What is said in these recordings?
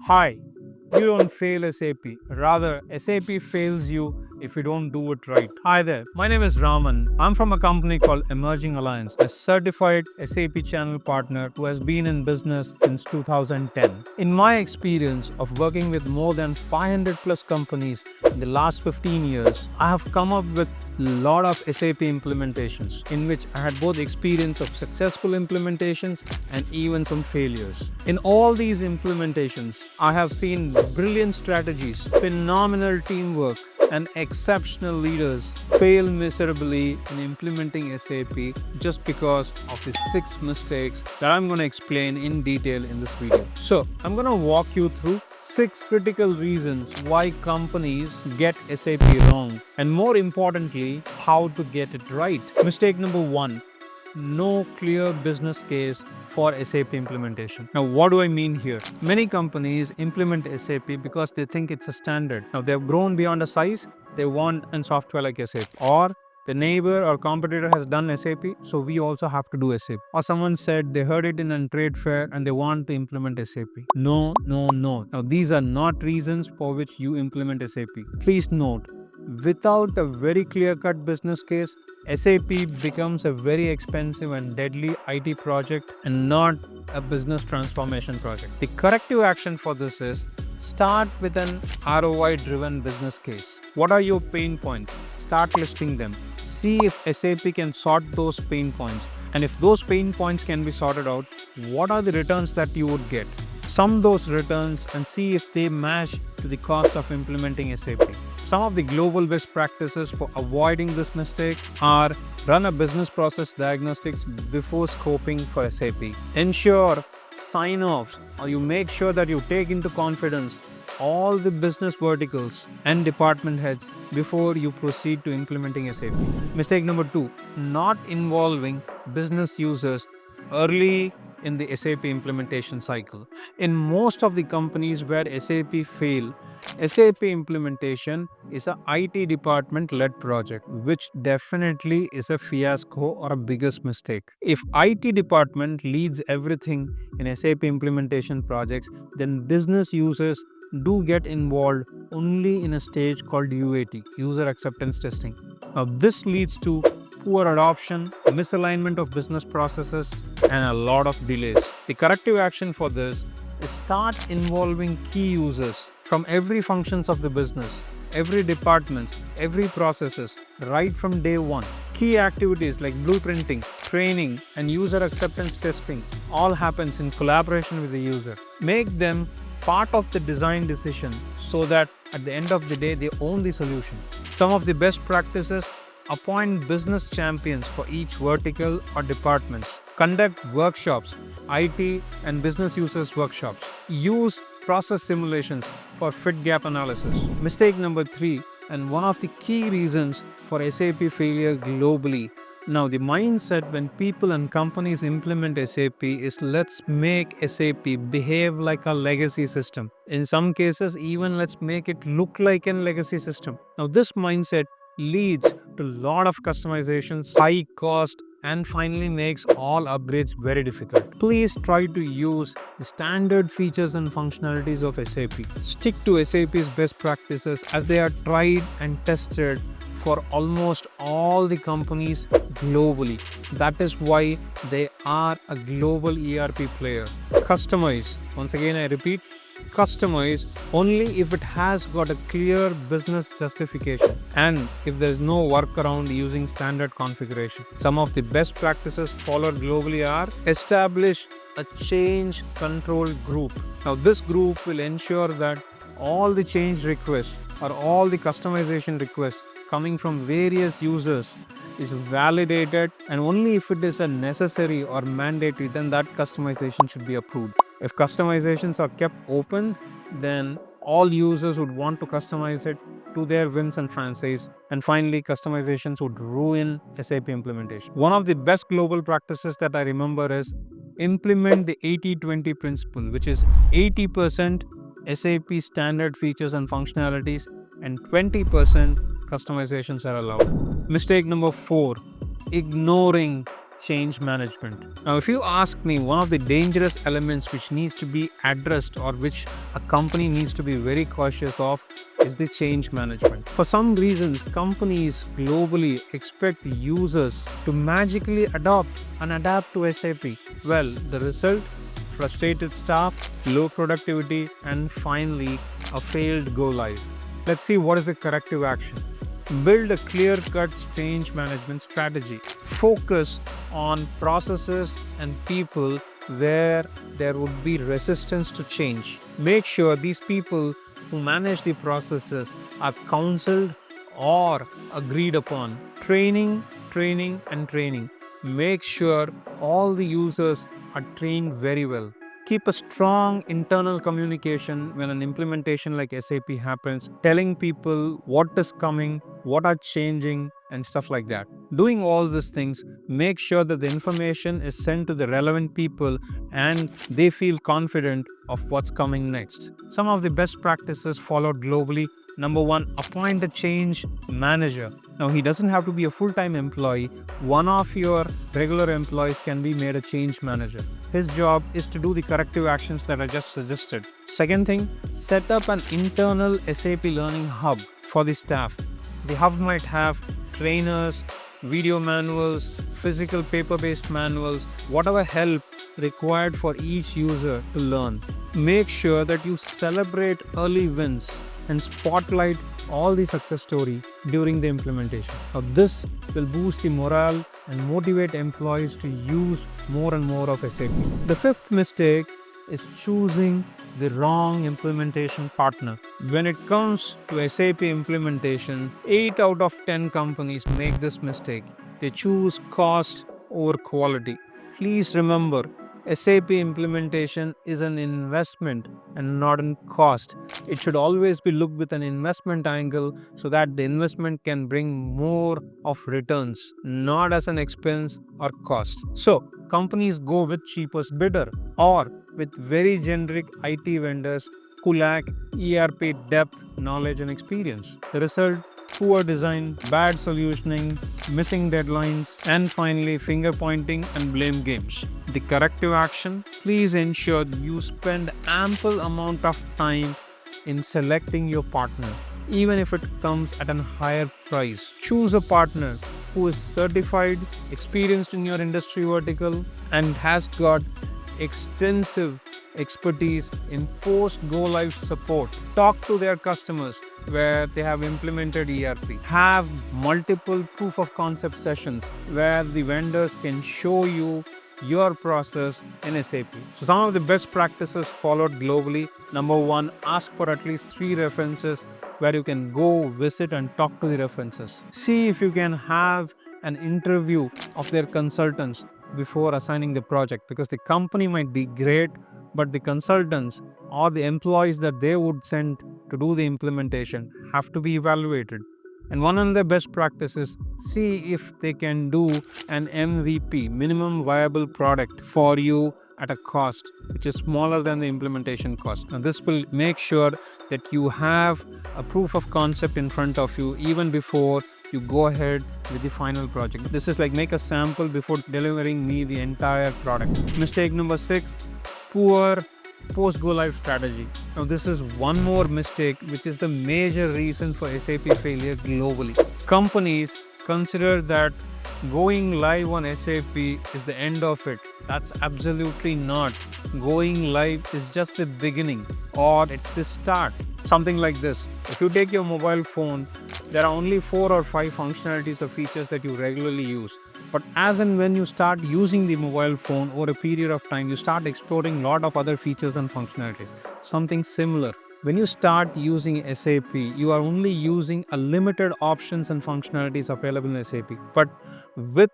Hi, you don't fail SAP. Rather, SAP fails you if you don't do it right. Hi there, my name is Raman. I'm from a company called Emerging Alliance, a certified SAP channel partner who has been in business since 2010. In my experience of working with more than 500 plus companies in the last 15 years, I have come up with a lot of SAP implementations in which I had both experience of successful implementations and even some failures. In all these implementations, I have seen brilliant strategies, phenomenal teamwork, and exceptional leaders fail miserably in implementing SAP just because of the 6 mistakes that I'm going to explain in detail in this video. So, I'm going to walk you through 6 critical reasons why companies get SAP wrong, and more importantly, how to get it right. Mistake number 1: no clear business case for SAP implementation. Now, what do I mean here? Many companies implement SAP because they think it's a standard. Now, they've grown beyond a size, they want a software like SAP. Or the neighbor or competitor has done SAP, so we also have to do SAP. Or someone said they heard it in a trade fair and they want to implement SAP. No, no, no. Now, these are not reasons for which you implement SAP. Please note, without a very clear-cut business case, SAP becomes a very expensive and deadly IT project and not a business transformation project. The corrective action for this is start with an ROI-driven business case. What are your pain points? Start listing them. See if SAP can sort those pain points. And if those pain points can be sorted out, what are the returns that you would get? Sum those returns and see if they match to the cost of implementing SAP. Some of the global best practices for avoiding this mistake are: run a business process diagnostics before scoping for SAP. Ensure sign-offs, or you make sure that you take into confidence all the business verticals and department heads before you proceed to implementing SAP. Mistake number 2: not involving business users early in the SAP implementation cycle. In most of the companies where SAP fail, SAP implementation is a IT department led project, which definitely is a fiasco or a biggest mistake. If IT department leads everything in SAP implementation projects, then business users do get involved only in a stage called UAT, user acceptance testing. Now, this leads to poor adoption, misalignment of business processes, and a lot of delays. The corrective action for this is start involving key users from every functions of the business, every departments, every processes, right from day one. Key activities like blueprinting, training, and user acceptance testing all happens in collaboration with the user. Make them part of the design decision so that at the end of the day they own the solution. Some of the best practices: appoint business champions for each vertical or departments. Conduct workshops, IT and business users workshops. Use process simulations for fit gap analysis. Mistake number 3, and one of the key reasons for SAP failure globally. Now, the mindset when people and companies implement SAP is, let's make SAP behave like a legacy system. In some cases, even let's make it look like a legacy system. Now, this mindset leads to a lot of customizations, high cost, and finally makes all upgrades very difficult. Please try to use the standard features and functionalities of SAP. Stick to SAP's best practices as they are tried and tested for almost all the companies globally. That is why they are a global ERP player. Customize. Once again, I repeat, customize only if it has got a clear business justification and if there is no workaround using standard configuration. Some of the best practices followed globally are: establish a change control group. Now, this group will ensure that all the change requests or all the customization requests coming from various users is validated, and only if it is a necessary or mandatory, then that customization should be approved. If customizations are kept open, then all users would want to customize it to their whims and fancies, and finally customizations would ruin SAP implementation. One of the best global practices that I remember is implement the 80-20 principle, which is 80% SAP standard features and functionalities and 20% customizations are allowed. Mistake number 4: ignoring change management. Now, if you ask me, one of the dangerous elements which needs to be addressed or which a company needs to be very cautious of is the change management. For some reasons, companies globally expect users to magically adopt and adapt to SAP. Well, the result: frustrated staff, low productivity, and finally, a failed go live. Let's see what is the corrective action. Build a clear cut change management strategy. Focus on processes and people where there would be resistance to change. Make sure these people who manage the processes are counseled or agreed upon. Training, and training. Make sure all the users are trained very well. Keep a strong internal communication when an implementation like SAP happens, telling people what is coming, what are changing, and stuff like that. Doing all these things, make sure that the information is sent to the relevant people and they feel confident of what's coming next. Some of the best practices followed globally. Number one, appoint a change manager. Now, he doesn't have to be a full-time employee. One of your regular employees can be made a change manager. His job is to do the corrective actions that I just suggested. Second thing, set up an internal SAP learning hub for the staff. The hub might have trainers, video manuals, physical paper-based manuals, whatever help required for each user to learn. Make sure that you celebrate early wins and spotlight all the success story during the implementation. Now, this will boost the morale and motivate employees to use more and more of SAP. The fifth mistake is choosing the wrong implementation partner. When it comes to SAP implementation, 8 out of 10 companies make this mistake. They choose cost over quality. Please remember, SAP implementation is an investment and not a cost. It should always be looked with an investment angle so that the investment can bring more of returns, not as an expense or cost. So, companies go with cheapest bidder or with very generic IT vendors who lack ERP depth, knowledge, and experience. The result: poor design, bad solutioning, missing deadlines, and finally finger pointing and blame games. The corrective action: please ensure you spend ample amount of time in selecting your partner, even if it comes at a higher price. Choose a partner who is certified, experienced in your industry vertical, and has got extensive expertise in post-go live support. Talk to their customers where they have implemented ERP. Have multiple proof of concept sessions where the vendors can show you your process in SAP. So some of the best practices followed globally. Number one, ask for at least 3 references where you can go visit and talk to the references. See if you can have an interview of their consultants before assigning the project, because the company might be great, but the consultants or the employees that they would send to do the implementation have to be evaluated. And one of the best practices, see if they can do an MVP, minimum viable product, for you at a cost which is smaller than the implementation cost. And this will make sure that you have a proof of concept in front of you even before you go ahead with the final project. This is like make a sample before delivering me the entire product. Mistake number 6, poor post-go live strategy. Now, this is one more mistake which is the major reason for SAP failure globally. Companies consider that going live on SAP is the end of it. That's absolutely not. Going live is just the beginning, or it's the start. Something like this. If you take your mobile phone, there are only 4 or 5 functionalities or features that you regularly use. But as and when you start using the mobile phone over a period of time, you start exploring a lot of other features and functionalities. Something similar. When you start using SAP, you are only using a limited options and functionalities available in SAP. But with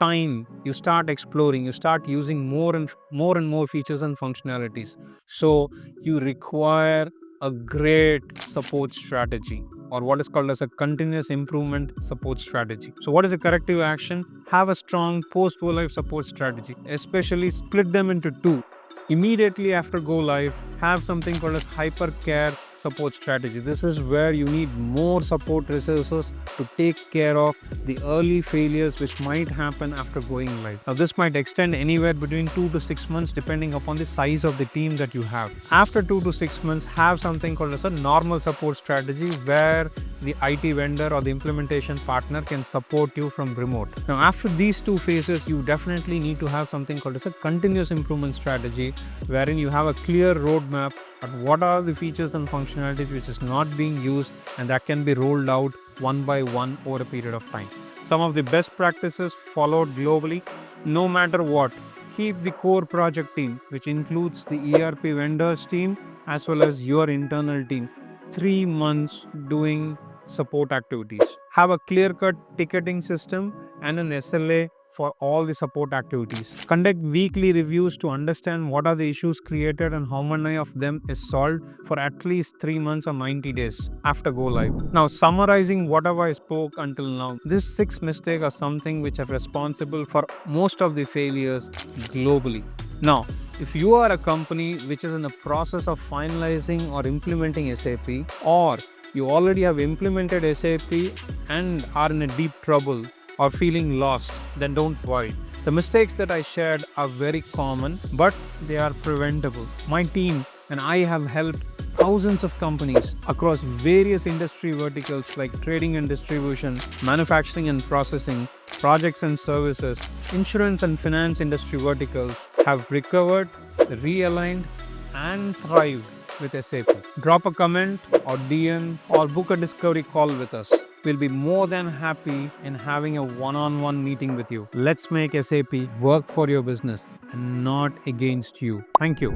time, you start exploring, you start using more and more features and functionalities. So you require a great support strategy, or what is called as a continuous improvement support strategy. So what is a corrective action? Have a strong post-go live support strategy, especially split them into 2. Immediately after go live, have something called as hypercare support strategy. This is where you need more support resources to take care of the early failures which might happen after going live. Now, this might extend anywhere between 2 to 6 months depending upon the size of the team that you have. After 2 to 6 months, have something called as a normal support strategy where the IT vendor or the implementation partner can support you from remote. Now, after these two phases, you definitely need to have something called as a continuous improvement strategy, wherein you have a clear roadmap on what are the features and functionalities which is not being used, and that can be rolled out one by one over a period of time. Some of the best practices followed globally. No matter what, keep the core project team, which includes the ERP vendors team as well as your internal team, 3 months doing support activities. Have a clear cut ticketing system and an SLA for all the support activities. Conduct weekly reviews to understand what are the issues created and how many of them is solved for at least 3 months or 90 days after go live. Now, summarizing whatever I spoke until now, these 6 mistakes are something which are responsible for most of the failures globally. Now, if you are a company which is in the process of finalizing or implementing SAP, or you already have implemented SAP and are in a deep trouble or feeling lost, then don't worry. The mistakes that I shared are very common, but they are preventable. My team and I have helped thousands of companies across various industry verticals like trading and distribution, manufacturing and processing, projects and services, insurance and finance industry verticals have recovered, realigned, and thrived with SAP. Drop a comment or DM or book a discovery call with us. We'll be more than happy in having a one-on-one meeting with you. Let's make SAP work for your business and not against you. Thank you.